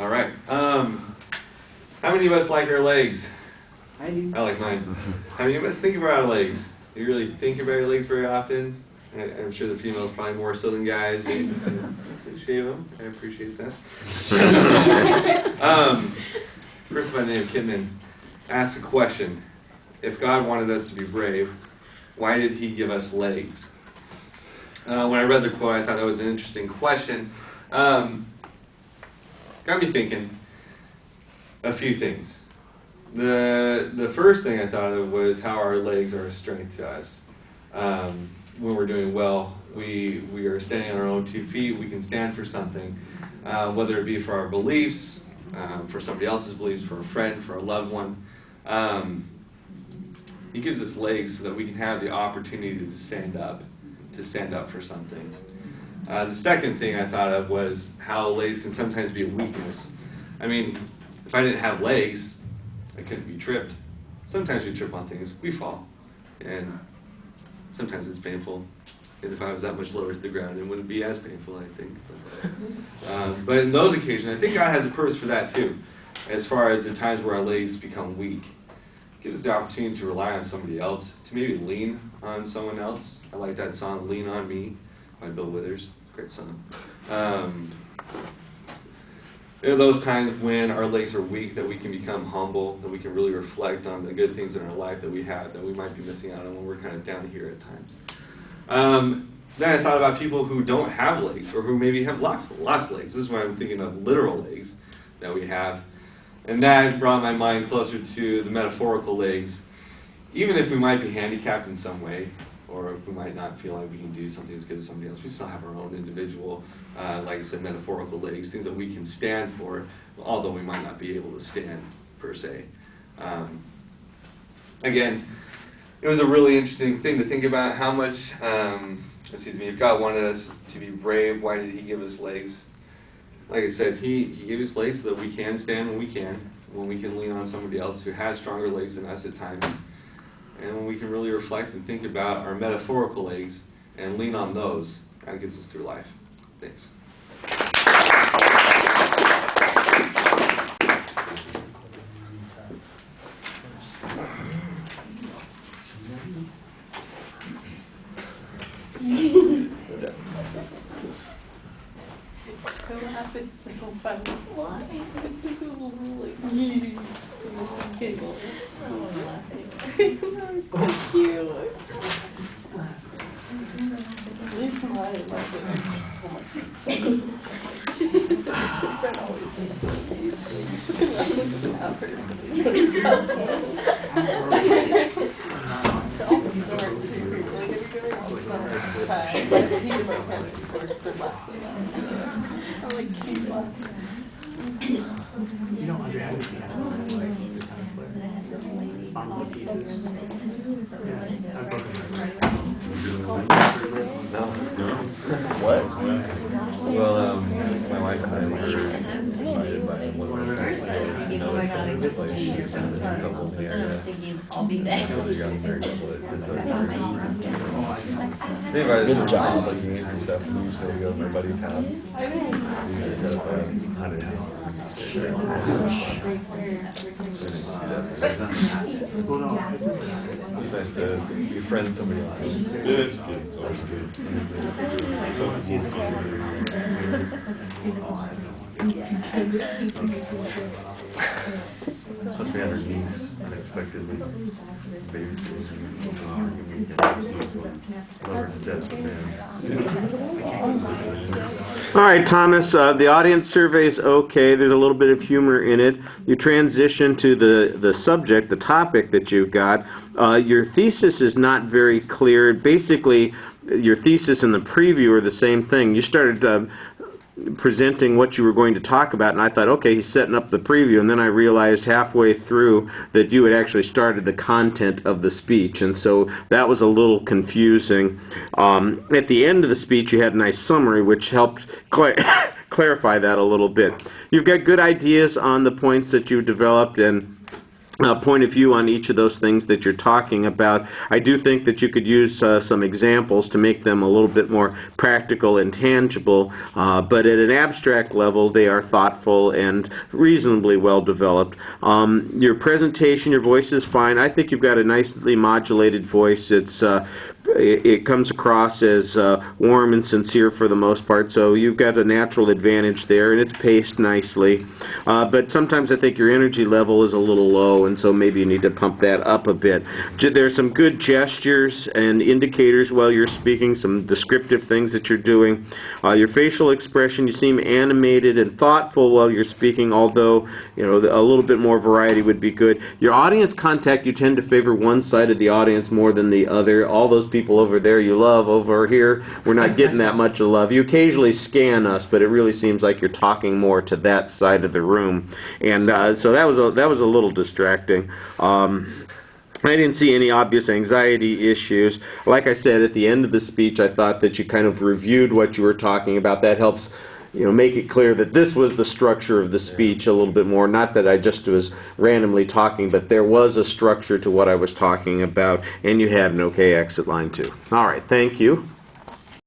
All right. How many of us like our legs? I do. I like mine. How many of us think about our legs? Do you really think about your legs very often? I'm sure the females probably more so than guys. They shave them. I appreciate that. Person by the name of Kidman asked a question. If God wanted us to be brave, why did he give us legs? When I read the quote, I thought that was an interesting question. Got me thinking a few things. The first thing I thought of was how our legs are a strength to us. When we're doing well, we are standing on our own 2 feet. We can stand for something, whether it be for our beliefs, for somebody else's beliefs, for a friend, for a loved one. He gives us legs so that we can have the opportunity to stand up for something. The second thing I thought of was how legs can sometimes be a weakness. I mean, if I didn't have legs, I couldn't be tripped. Sometimes we trip on things, we fall, and sometimes it's painful. And if I was that much lower to the ground, it wouldn't be as painful, I think. But in those occasions, I think God has a purpose for that too, as far as the times where our legs become weak. It gives us the opportunity to rely on somebody else, to maybe lean on someone else. I like that song, Lean on Me, by Bill Withers. Great song. There are those times when our legs are weak that we can become humble, that we can really reflect on the good things in our life that we have that we might be missing out on when we're kind of down here at times. Then I thought about people who don't have legs or who maybe have lost legs. This is why I'm thinking of literal legs that we have. And that brought my mind closer to the metaphorical legs. Even if we might be handicapped in some way, or if we might not feel like we can do something as good as somebody else, we still have our own individual, like I said, metaphorical legs, things that we can stand for, although we might not be able to stand, per se. Again, it was a really interesting thing to think about how much, if God wanted us to be brave, why did he give us legs? Like I said, he gave us legs so that we can stand when we can lean on somebody else who has stronger legs than us at times. And when we can really reflect and think about our metaphorical legs and lean on those, that gets us through life. Thanks. My wife and I were invited by one of our friends to know a place in a couple in the area. Another young married couple that did that. They invited us to like games and stuff, and we used to go to my buddy's house. We just set up a haunted house. It's nice to befriend somebody else. It's good. It's always good. Plus we had our niece unexpectedly babysitting All right, Thomas, the audience survey is okay. There's a little bit of humor in it. You transition to the subject, the topic that you've got. Your thesis is not very clear. Basically, your thesis and the preview are the same thing. You started presenting what you were going to talk about, and I thought, okay, he's setting up the preview, and then I realized halfway through that you had actually started the content of the speech, and so that was a little confusing. At the end of the speech, you had a nice summary, which helped clarify that a little bit. You've got good ideas on the points that you developed, and point of view on each of those things that you're talking about. I do think that you could use some examples to make them a little bit more practical and tangible, but at an abstract level, they are thoughtful and reasonably well developed. Your presentation, your voice is fine. I think you've got a nicely modulated voice. It comes across as warm and sincere for the most part, so you've got a natural advantage there, and it's paced nicely. But sometimes I think your energy level is a little low, and so maybe you need to pump that up a bit. There's some good gestures and indicators while you're speaking, some descriptive things that you're doing. Your facial expression, you seem animated and thoughtful while you're speaking, although a little bit more variety would be good. Your audience contact, you tend to favor one side of the audience more than the other. All those people over there you love, over here we're not getting that much of love. You occasionally scan us, but it really seems like you're talking more to that side of the room, and so that was a little distracting. I didn't see any obvious anxiety issues. Like I said, at the end of the speech, I thought that you kind of reviewed what you were talking about. That helps make it clear that this was the structure of the speech a little bit more. Not that I just was randomly talking, but there was a structure to what I was talking about, and you had an okay exit line too. All right, thank you.